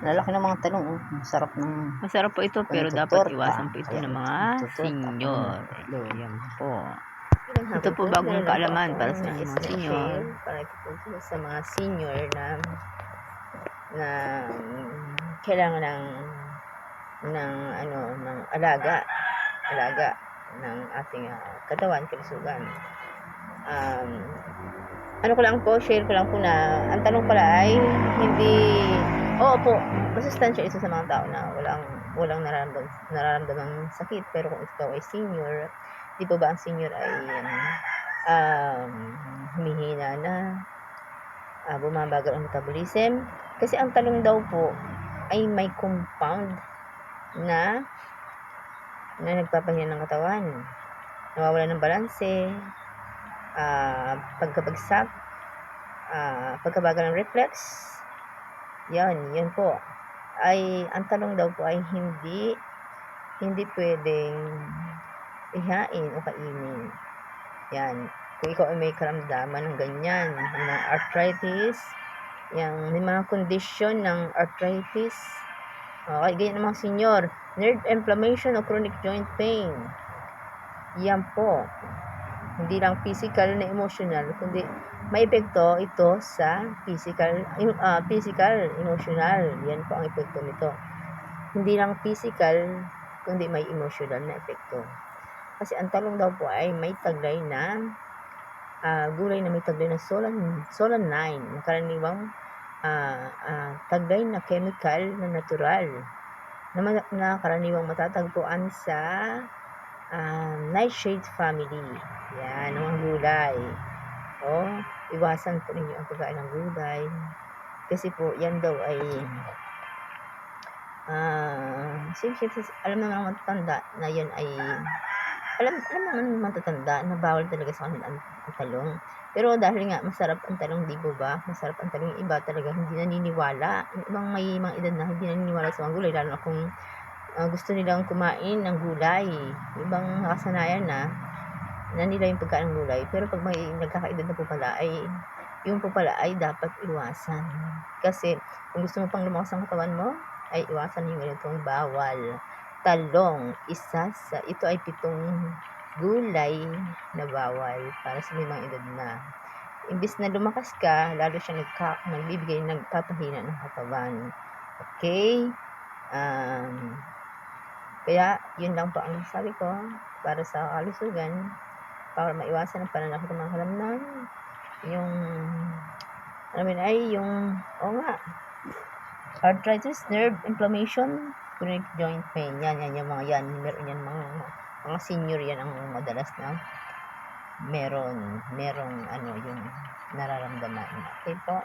Lalaki ng mga talong, oh. Masarap po ito, pero dapat iwasan po ito ng mga senior. Ayan po. Ito po bagong kaalaman para sa mga senior. Para ito po sa mga senior na kailangan ng alaga ng ating katawan, kalusugan. Share ko lang po na ang tanong pala ay hindi, masustansya ito sa mga tao na walang nararamdamang sakit. Pero kung ikaw ay senior, di po ba ang senior ay humihina na, bumabagal ang metabolism? Kasi ang talong daw po ay may compound na nagpapahina ng katawan, nawawala ng balanse, pagkabagsak, pagkabagal ng reflex. Yan po ay ang talong daw po ay hindi pwedeng ihain o kainin. Yan, kung ikaw ay may karamdaman ng ganyan, ng arthritis, may mga kondisyon ng arthritis, ganyan ng mga senior, nerve inflammation o chronic joint pain, yan po, hindi lang physical na emotional, kundi may epekto ito sa physical, emotional. Yan po ang epekto nito. Hindi lang physical, kundi may emotional na epekto. Kasi ang talong daw po ay may taglay na gulay na may taglay na solanine, na karaniwang taglay na chemical na natural, na karaniwang matatagpuan sa nightshade family. Yan, ang mga gulay. Iwasan po ninyo ang pagkain ng gulay. Kasi po, yan daw ay alam naman ng matatanda na yan ay alam naman ng matatanda na bawal talaga sa kanila ang talong. Pero dahil nga masarap ang talong, di ba ba? Masarap ang talong. Yung iba talaga hindi naniniwala. Yung ibang may mga edad na hindi naniniwala sa mga gulay, lalo na kung gusto nilang kumain ng gulay. Ibang nakasanayan na nila yung pagkain ng gulay. Pero pag may nagkakaedad na po pala, yung po pala ay dapat iwasan. Kasi kung gusto mo pang lumakas ang katawan mo, ay iwasan yung ganitong bawal. Talong, ito ay 7 gulay na bawal para sa may mga edad na. Imbis na lumakas ka, lalo siya nagpapahina ng katawan. Okay? Kaya, yun lang po ang sabi ko para sa kalusugan, para maiwasan ang pananakit ng mga kalamnan. Arthritis, nerve inflammation, chronic joint pain. Yan, yung mga yan. Meron yan, mga senior yan ang madalas na merong yung nararamdaman. Okay po.